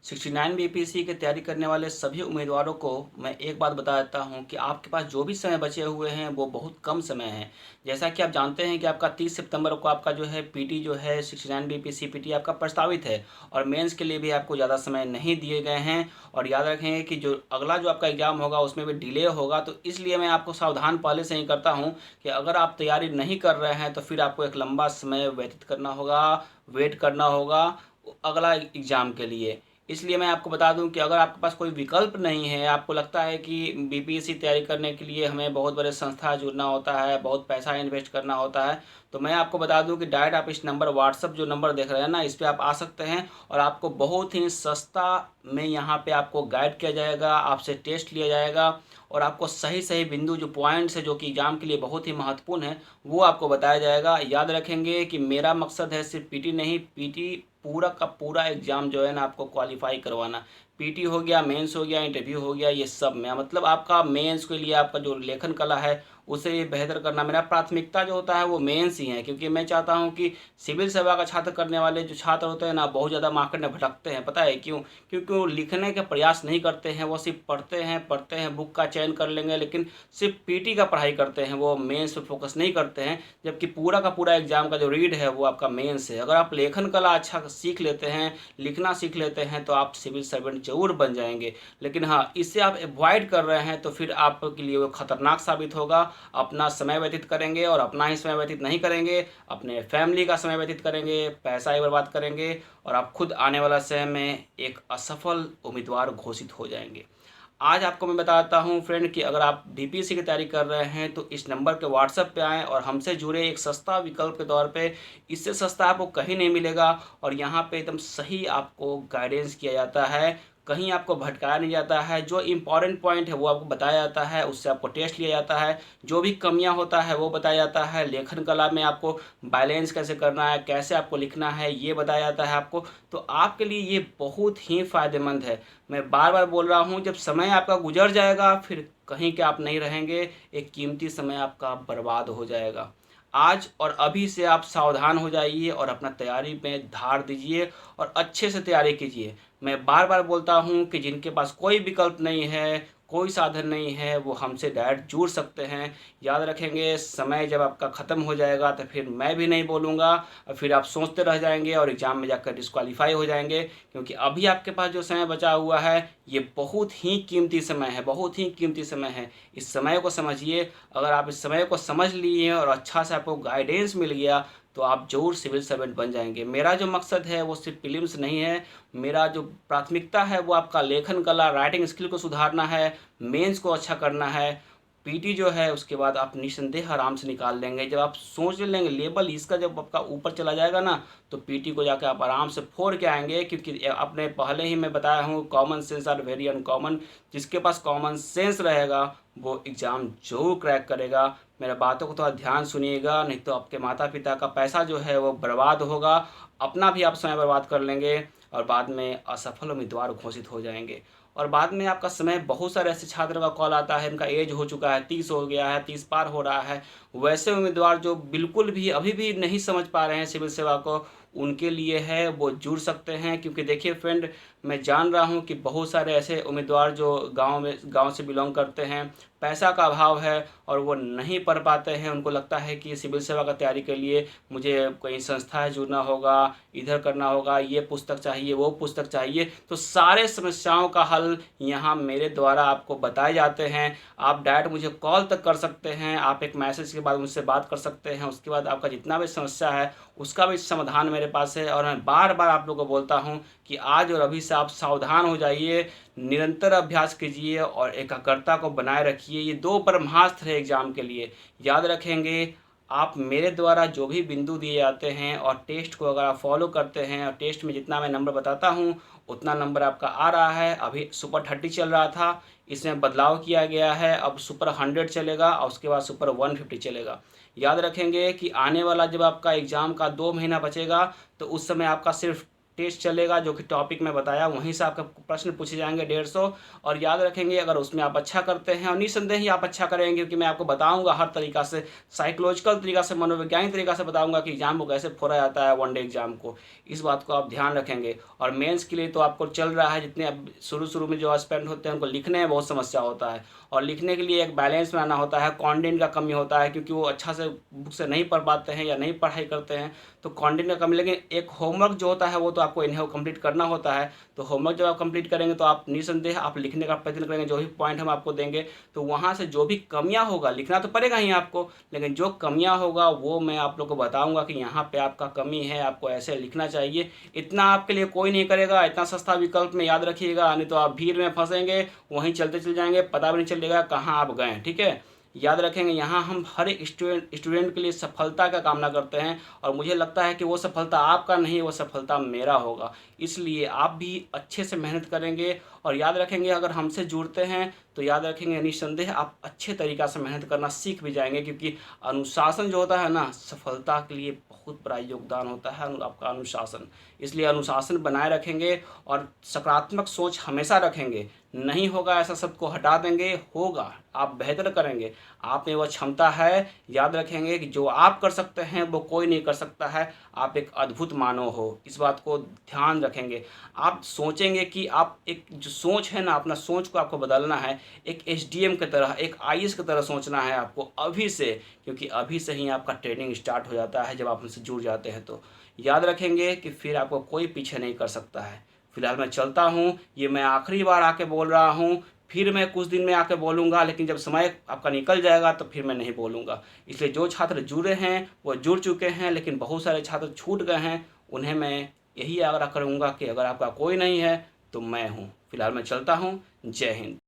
69 BPSC की तैयारी करने वाले सभी उम्मीदवारों को मैं एक बात बता देता हूं कि आपके पास जो भी समय बचे हुए हैं वो बहुत कम समय है। जैसा कि आप जानते हैं कि आपका 30 सितंबर को आपका जो है पीटी जो है 69 बीपीएससी पीटी आपका प्रस्तावित है और मेंस के लिए भी आपको ज़्यादा समय नहीं दिए गए हैं। और याद रखेंगे कि जो अगला जो आपका एग्ज़ाम होगा उसमें भी डिले होगा, तो इसलिए मैं आपको सावधान पहले से ही करता हूँ कि अगर आप तैयारी नहीं कर रहे हैं तो फिर आपको एक लंबा समय व्यतीत करना होगा, वेट करना होगा अगला एग्ज़ाम के लिए। इसलिए मैं आपको बता दूं कि अगर आपके पास कोई विकल्प नहीं है, आपको लगता है कि बीपीएससी तैयारी करने के लिए हमें बहुत बड़े संस्था जुड़ना होता है, बहुत पैसा इन्वेस्ट करना होता है, तो मैं आपको बता दूं कि डायरेक्ट आप इस नंबर व्हाट्सअप जो नंबर देख रहे हैं ना, इस पर आप आ सकते हैं और आपको बहुत ही सस्ता में यहाँ पे आपको गाइड किया जाएगा, आपसे टेस्ट लिया जाएगा और आपको सही सही बिंदु जो पॉइंट्स है जो कि एग्जाम के लिए बहुत ही महत्वपूर्ण है वो आपको बताया जाएगा। याद रखेंगे कि मेरा मकसद है सिर्फ पीटी नहीं, पीटी पूरा का पूरा एग्ज़ाम जो है ना आपको क्वालिफाई करवाना। पीटी हो गया, मेंस हो गया, इंटरव्यू हो गया, ये सब में मतलब आपका मेंस के लिए आपका जो लेखन कला है उसे ये बेहतर करना मेरा प्राथमिकता जो होता है वो मेंस ही है, क्योंकि मैं चाहता हूँ कि सिविल सेवा का छात्र करने वाले जो छात्र होते हैं ना बहुत ज़्यादा मार्केट में भटकते हैं। पता है क्यों? क्योंकि वो लिखने के प्रयास नहीं करते हैं, वो सिर्फ पढ़ते हैं, बुक का चयन कर लेंगे लेकिन सिर्फ पीटी का पढ़ाई करते हैं, वो मेंस पे फोकस नहीं करते हैं। जबकि पूरा का पूरा एग्जाम का जो रीड है वो आपका मेंस है। अगर आप लेखन कला अच्छा सीख लेते हैं, लिखना सीख लेते हैं, तो आप सिविल सर्वेंट जरूर बन जाएंगे। लेकिन हाँ, इससे आप अवॉइड कर रहे हैं तो फिर आपके लिए वो खतरनाक साबित होगा। अपना समय व्यतीत करेंगे और अपना ही समय व्यतीत नहीं करेंगे, अपने फैमिली का समय व्यतीत करेंगे, पैसा ही बर्बाद करेंगे और आप खुद आने वाला समय में एक असफल उम्मीदवार घोषित हो जाएंगे। आज आपको मैं बताता हूं फ्रेंड कि अगर आप बीपीएससी की तैयारी कर रहे हैं तो इस नंबर के व्हाट्सएप पे आएँ और हमसे जुड़े एक सस्ता विकल्प के तौर पे। इससे सस्ता आपको कहीं नहीं मिलेगा और यहाँ पे एकदम सही आपको गाइडेंस किया जाता है, कहीं आपको भटकाया नहीं जाता है। जो इम्पोर्टेंट पॉइंट है वो आपको बताया जाता है, उससे आपको टेस्ट लिया जाता है, जो भी कमियां होता है वो बताया जाता है। लेखन कला में आपको बैलेंस कैसे करना है, कैसे आपको लिखना है, ये बताया जाता है आपको। तो आपके लिए ये बहुत ही फ़ायदेमंद है। मैं बार बार बोल रहा हूँ, जब समय आपका गुजर जाएगा फिर कहीं के आप नहीं रहेंगे, एक कीमती समय आपका बर्बाद हो जाएगा। आज और अभी से आप सावधान हो जाइए और अपना तैयारी में धार दीजिए और अच्छे से तैयारी कीजिए। मैं बार बार बोलता हूँ कि जिनके पास कोई विकल्प नहीं है, कोई साधन नहीं है, वो हमसे डायरेक्ट जुड़ सकते हैं। याद रखेंगे, समय जब आपका ख़त्म हो जाएगा तो फिर मैं भी नहीं बोलूँगा और फिर आप सोचते रह जाएंगे और एग्ज़ाम में जाकर डिस्क्वालीफाई हो जाएंगे। क्योंकि अभी आपके पास जो समय बचा हुआ है ये बहुत ही कीमती समय है, बहुत ही कीमती समय है। इस समय को समझिए। अगर आप इस समय को समझ लिए और अच्छा से आपको गाइडेंस मिल गया तो आप जरूर सिविल सर्वेंट बन जाएंगे। मेरा जो मकसद है वो सिर्फ प्रीलिम्स नहीं है, मेरा जो प्राथमिकता है वो आपका लेखन कला, राइटिंग स्किल को सुधारना है, मेंस को अच्छा करना है। पीटी जो है उसके बाद आप निसंदेह आराम से निकाल लेंगे। जब आप सोच लेंगे लेवल इसका जब आपका ऊपर चला जाएगा ना, तो पीटी को जाकर आप आराम से फोड़ के आएंगे। क्योंकि अपने पहले ही मैं बताया हूँ, common sense are very uncommon. जिसके पास कॉमन सेंस रहेगा वो एग्ज़ाम जरूर क्रैक करेगा। मेरे बातों को थोड़ा ध्यान सुनिएगा, नहीं तो आपके माता पिता का पैसा जो है वो बर्बाद होगा, अपना भी आप समय बर्बाद कर लेंगे और बाद में असफल उम्मीदवार घोषित हो जाएंगे। और बाद में आपका समय, बहुत सारे ऐसे छात्रों का कॉल आता है, इनका एज हो चुका है, 30 हो गया है, 30 पार हो रहा है, वैसे उम्मीदवार जो बिल्कुल भी अभी भी नहीं समझ पा रहे हैं सिविल सेवा को, उनके लिए है वो जुड़ सकते हैं। क्योंकि देखिए फ्रेंड, मैं जान रहा हूं कि बहुत सारे ऐसे उम्मीदवार जो गांव से बिलोंग करते हैं, पैसा का अभाव है और वो नहीं पढ़ पाते हैं। उनको लगता है कि सिविल सेवा का तैयारी के लिए मुझे कई संस्थाएं जुड़ना होगा, इधर करना होगा, ये पुस्तक चाहिए, वो पुस्तक चाहिए। तो सारे समस्याओं का हल यहाँ मेरे द्वारा आपको बताए जाते हैं। आप डायरेक्ट मुझे कॉल तक कर सकते हैं, आप एक मैसेज के बाद मुझसे बात कर सकते हैं, उसके बाद आपका जितना भी समस्या है उसका भी समाधान मेरे पास है। और मैं बार बार आप लोगों को बोलता हूँ कि आज और अभी से आप सावधान हो जाइए, निरंतर अभ्यास कीजिए और एकाग्रता को बनाए रखिए। ये दो ब्रह्मास्त्र है एग्जाम के लिए, याद रखेंगे। आप मेरे द्वारा जो भी बिंदु दिए जाते हैं और टेस्ट को अगर आप फॉलो करते हैं और टेस्ट में जितना मैं नंबर बताता हूँ उतना नंबर आपका आ रहा है। अभी सुपर 30 चल रहा था, इसमें बदलाव किया गया है, अब सुपर 100 चलेगा और उसके बाद सुपर 150 चलेगा। याद रखेंगे कि आने वाला जब आपका एग्ज़ाम का 2 महीना बचेगा तो उस समय आपका सिर्फ टेस्ट चलेगा, जो कि टॉपिक मैं बताया वहीं से आपका प्रश्न पूछे जाएंगे 150। और याद रखेंगे अगर उसमें आप अच्छा करते हैं, और निसंदेह ही आप अच्छा करेंगे, क्योंकि मैं आपको बताऊंगा हर तरीका से, साइकोलॉजिकल तरीका से, मनोवैज्ञानिक तरीका से बताऊंगा कि एग्जाम को कैसे फोड़ा जाता है, वनडे एग्जाम को। इस बात को आप ध्यान रखेंगे। और मेंस के लिए तो आपको चल रहा है, जितने अब शुरू शुरू में जो एस्पिरेंट होते हैं उनको लिखने में बहुत समस्या होता है, और लिखने के लिए एक बैलेंस बनाना होता है, कंटेंट का कमी होता है, क्योंकि वो अच्छा से बुक से नहीं पढ़ पाते हैं या नहीं पढ़ाई करते हैं, तो कंटेंट का कमी। लेकिन एक होमवर्क जो होता है वो तो आपको इन्हें कंप्लीट करना होता है। तो होमवर्क जब आप कंप्लीट करेंगे तो आप निसंदेह आप लिखने का प्रयत्न करेंगे, जो भी पॉइंट हम आपको देंगे, तो वहाँ से जो भी कमियाँ होगा, लिखना तो पड़ेगा ही आपको, लेकिन जो कमियाँ होगा वो मैं आप लोग को बताऊँगा कि यहाँ पे आपका कमी है, आपको ऐसे लिखना चाहिए। इतना आपके लिए कोई नहीं करेगा, इतना सस्ता विकल्प में याद रखिएगा, नहीं तो आप भीड़ में फंसेंगे, वहीं चलते चल जाएंगे, पता भी नहीं चलेगा कहाँ आप गए। ठीक है, याद रखेंगे यहाँ हम हर एक स्टूडेंट के लिए सफलता का कामना करते हैं, और मुझे लगता है कि वो सफलता आपका नहीं, वो सफलता मेरा होगा। इसलिए आप भी अच्छे से मेहनत करेंगे, और याद रखेंगे अगर हमसे जुड़ते हैं तो याद रखेंगे निस्संदेह आप अच्छे तरीक़ा से मेहनत करना सीख भी जाएंगे, क्योंकि अनुशासन जो होता है ना, सफलता के लिए बहुत बड़ा योगदान होता है आपका अनुशासन। इसलिए अनुशासन बनाए रखेंगे और सकारात्मक सोच हमेशा रखेंगे। नहीं होगा ऐसा सबको हटा देंगे, होगा आप बेहतर करेंगे, आप में वह क्षमता है। याद रखेंगे कि जो आप कर सकते हैं वो कोई नहीं कर सकता है, आप एक अद्भुत मानव हो, इस बात को ध्यान रखेंगे। आप सोचेंगे कि आप एक जो सोच है ना, अपना सोच को आपको बदलना है, एक एसडीएम की तरह, एक आईएएस की तरह सोचना है आपको अभी से, क्योंकि अभी से ही आपका ट्रेनिंग स्टार्ट हो जाता है जब आप हमसे जुड़ जाते हैं। तो याद रखेंगे कि फिर आपको कोई पीछे नहीं कर सकता है। फिलहाल मैं चलता हूँ, ये मैं आखिरी बार आके बोल रहा हूँ, फिर मैं कुछ दिन में आके बोलूँगा, लेकिन जब समय आपका निकल जाएगा तो फिर मैं नहीं बोलूँगा। इसलिए जो छात्र जुड़े हैं वो जुड़ चुके हैं, लेकिन बहुत सारे छात्र छूट गए हैं, उन्हें मैं यही आग्रह करूँगा कि अगर आपका कोई नहीं है तो मैं हूँ। फिलहाल मैं चलता हूँ। जय हिंद।